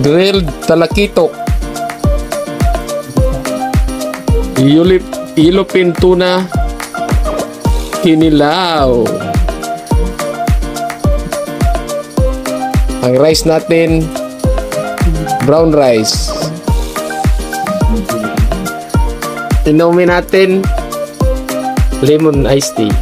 grilled talakitok, yellowfin tuna kinilaw. Ang rice natin, brown rice. Inumin natin lemon iced tea.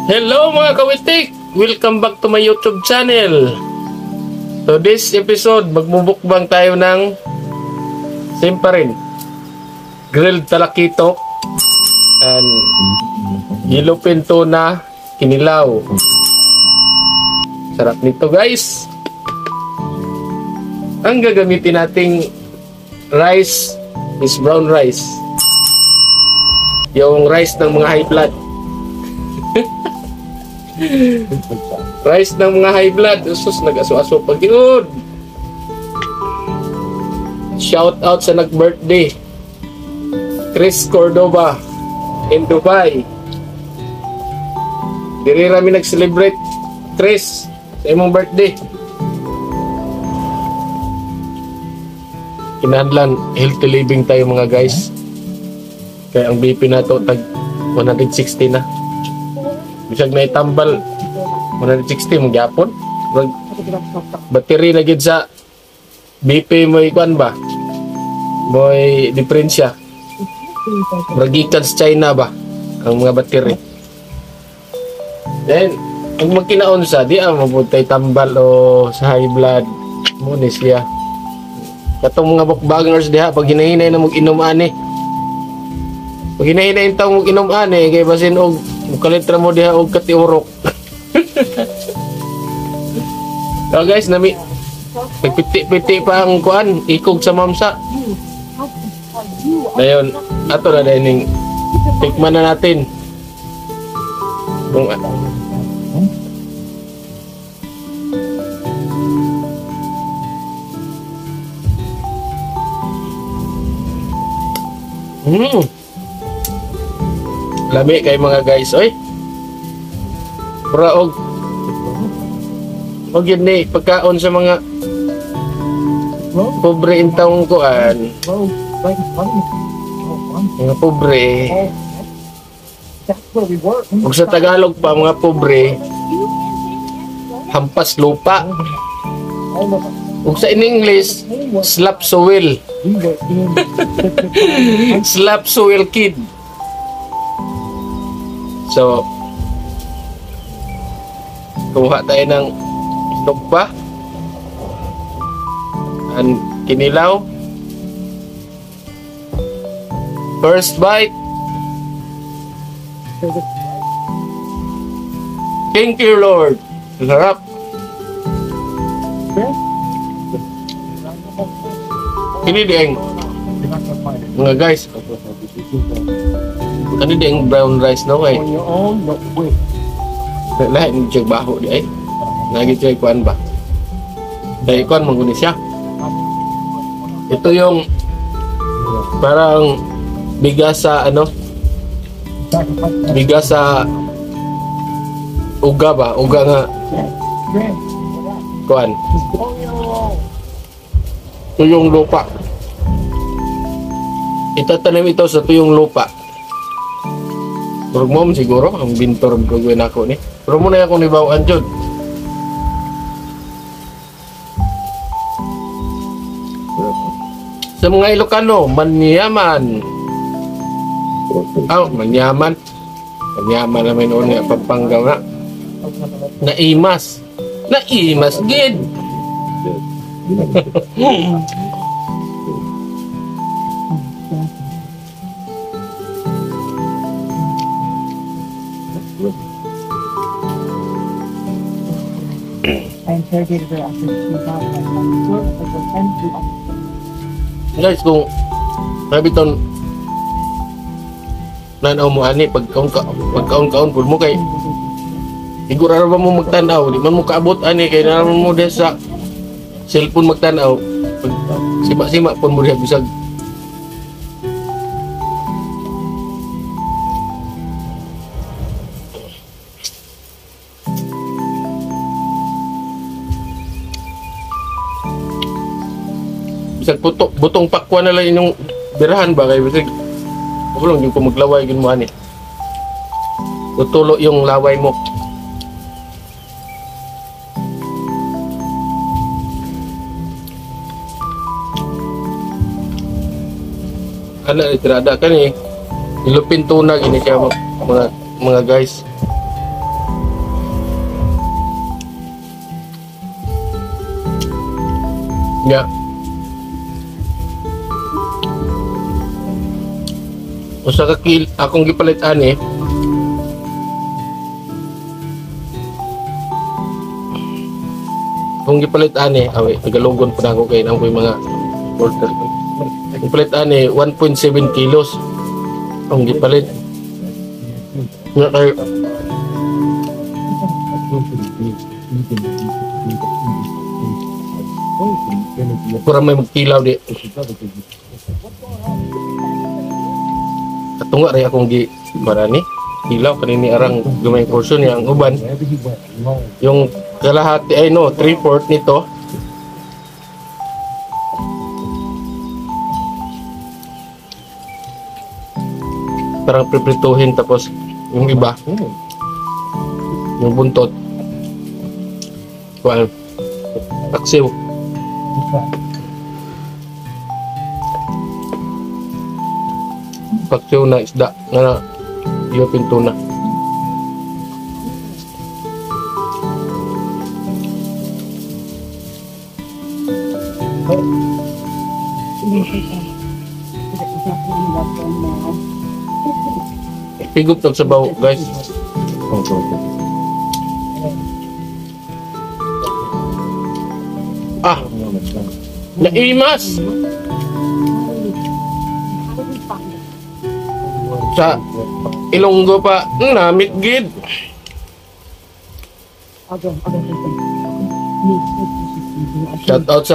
Hello mga kawitik! Welcome back to my YouTube channel. So this episode, magmumukbang tayo ng same pa rin, grilled talakitok and yellowfin tuna kinilaw. Sarap nito guys. Ang gagamitin nating rice is brown rice, yung rice ng mga high blood. Rice ng mga high blood. Usus, nag-aso-aso pag yun. Shout out sa nag-birthday, Chris Cordoba in Dubai. Diri rami nag-celebrate, Chris, sa imong birthday. Kinahanglan healthy living tayo mga guys. Kaya ang BP na to tag 160 na. Bisag na itambal 160 mong gyapon. Battery na gid sa BP mo ikuan ba? Mo'y diferensya. Bragikan sa China ba ang mga battery. Then ang magkinaon sa di mabutay tambal o sa high blood mo ni siya. Katong mga bukbangers diha pag hinahinay na mag-inom ani. Pag hinahinay taw mag-inom ani kay basin og kalitra mo diha og katiurok. So guys, nagpiti-piti pa ang kuan, ikog sa mamsa. Dayon, ato na dining tikman na natin. Kung lami kay mga guys, oy. Pura og yun ni pagkaon sa mga pobre intawong kuan. Mga pobre. Ug sa Tagalog pa mga pobre, hampas lupa. Ug sa in English, slap soil. Slap soil kid. So, kuha tayo ng nukpa and kinilaw. First bite. Thank you Lord. Sarap. Ini ding mga guys. Kani ding brown rice no way. Lahat ng jig baho di ay. Lagi jig kuan ba? Dahil kuan manggunis siya. Ito yung parang bigas sa ano? Bigas sa uga ba? Uga nga kuan. Tuyong lupa. Itatanim ito sa tuyong lupa. Pero mo siguro ang bintor ko gawin ako ni. Pero muna akong nibawaan dyan. Sa mga Ilocano, manyaman. Manyaman. Manyaman naman noon nga Pampanga na. Naimas. Naimas gid. Guys, kung sabi ton nanaw mo ani pagkaon-kaon pud mo kay Siguro ra ba mo magtanaw, di man mo kaabot ani kay naman mo diha sa cellphone magtanaw. Sima-sima pun mo diha bisag. Bisag butong pakwa na lang inyong birahan ba kay bisag. Ako lang yung maglaway gid mo ani. Tutulo yung laway mo. Ana itirada kan eh. Ilupin tuna gini siya mga guys. Ya. Usa ka akong gipalit ani. Kung gipalit ani, awi nagalugon pa na ako kay nang ko'y mga order. Gipalit ani 1.7 kilos. Ang gipalit. Nga kay para may magkilaw di. Katunga rin akong marani. Kilaw kanini arang gumay portion niya ang uban. Yung kalahati ay no, 3/4 nito. Parang priprituhin tapos yung iba yung buntot kuan taksiw na isda nga ilupin tuna. Pigup ng sabaw, guys. Ah! Naimas! Sa Ilonggo pa, namit gid. Shout out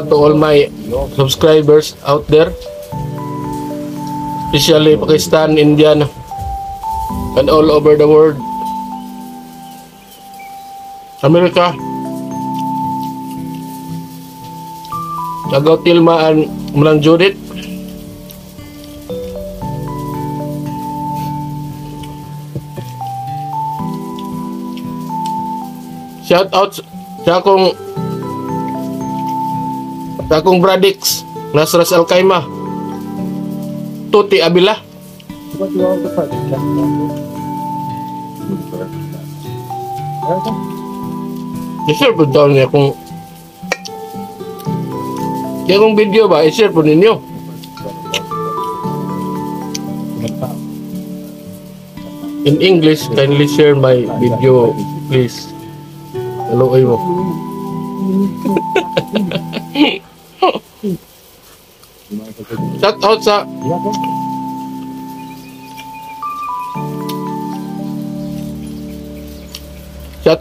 to all my subscribers out there. Especially Pakistan, Indian, and all over the world. Amerika. Agaw tilmaan mulang Judith. Shout out sa akong Bradix, Nasras Al-Qaima. Tuti Abila. I-share po daw niya kung video ba, i-share po ninyo. In English, kindly share my video, please. Hello, mo. Shout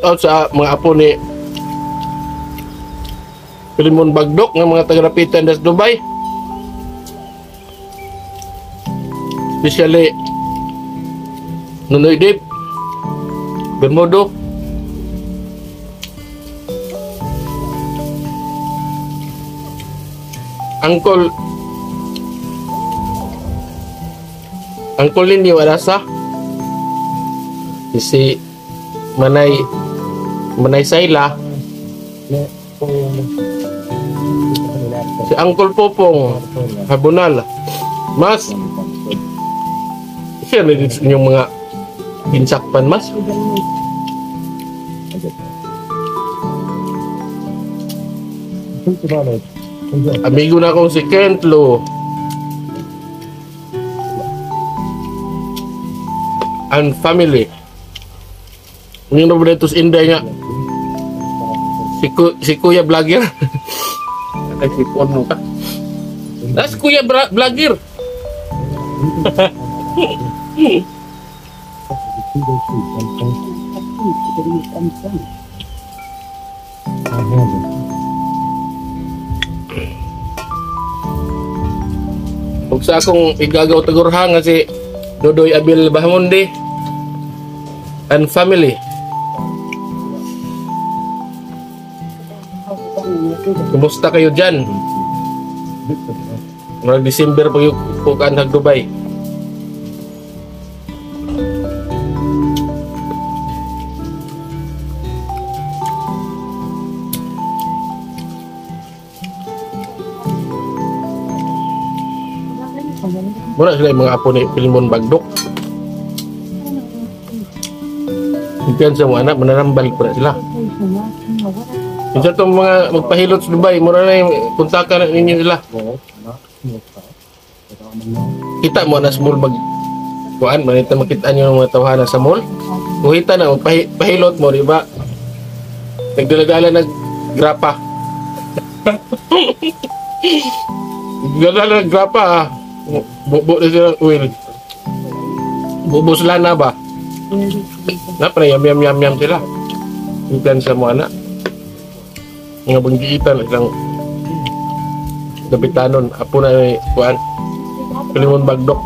out sa mga apo ni Pilimon Bagdok ng mga taga-Rapitan des Dubai. Especially Nunoy Dip, Bermudo, Uncle Linyo Arasa, si Manay Sayla, si Uncle Popong Habunal. Mas share na din yung mga pinsakpan, mas. Amigo na akong si Kentlo and family. Yung nabulitos Inday nga si Kuya Vlogger. Ay, si Pono ka. Das Kuya Vlogger. Kung sa akong igagaw tagurha nga si Dodoy Abil Bahamundi and family. Kumusta kayo dyan? Mga December po yung pukaan ng Dubai. Muna sila yung mga apo ni Pilmon Bagdok. Ikan sa mga anak, mananambal pa na sila. Minsan itong mga magpahilot sa Dubai, muna na yung puntakan ninyo sila. Kita mo na sa mall bag kuan, manita makita nyo ng mga tawahan sa mall. Kuhita na, magpahilot mo, di ba? Nagdala-dala grapa. Nagdala grapa, ah. Bubo na silang oil. Bubo sila na ba? Napra, yam sila. Ikan sa mga anak. Mga banggiitan, ilang kapitanon. Apo na yung kuan. Pilimon Bagdok.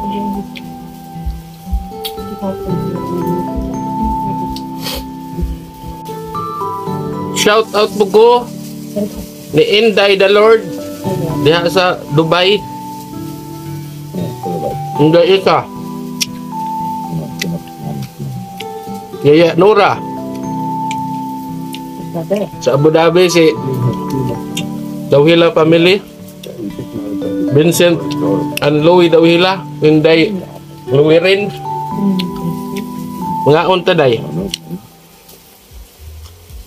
Shout out po ko ni Inday the Lord diha sa Dubai. Inday Ika. Yaya Nora. Sa Abu Dhabi si Dawhila family. Vincent and Louie Dawhila. Inday Louie rin. Mga unta day.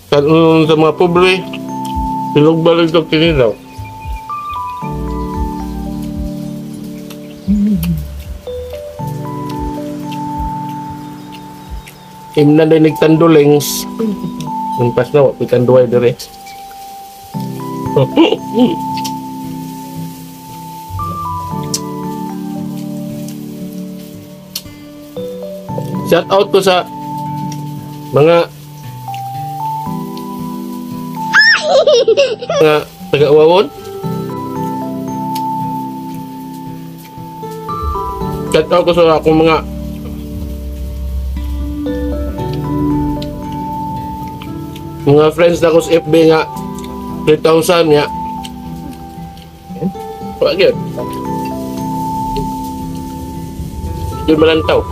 Sa mga pobre, silog-balog ito kinilaw. Imna na nagtandulings. Nagpas na, pikanduay dire. Shout out ko sa mga taga-Uwawon. Shout out ko sa akong mga friends na ko sa FB nga 3,000 nga. Bakit? Yun malantaw.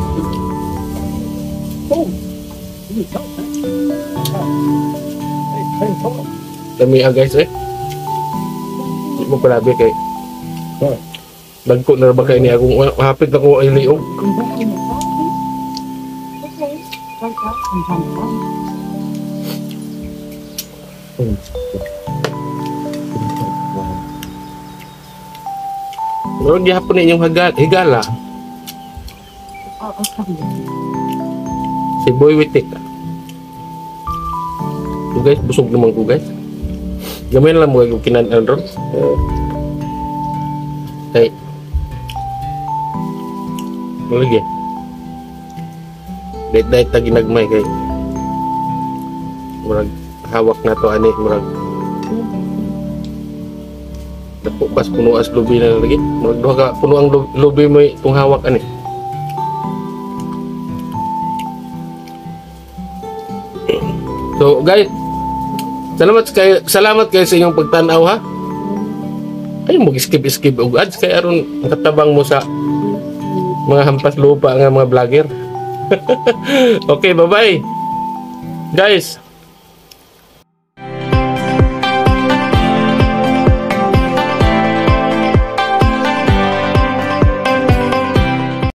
Dami guys eh. Hindi mo palabi kay dagko na ba kayo niya kung hapit na ko ay liog. Pero gihapon na inyong higala. Si Boy Witik. So guys, busog naman ko guys. Gamay na lang mo yung kinanan ron. Okay. Malagi. Dahit ta ginagmay kay murag hawak na to ani murag dapo pas puno as lubi na lagi murag duha ka puno ang lubi mo itong hawak ani. So guys, salamat kayo sa inyong pagtanaw ha. Ay mo skip og ads kay aron katabang mo sa mga hampas lupa nga mga vlogger. Okay, bye-bye. Guys,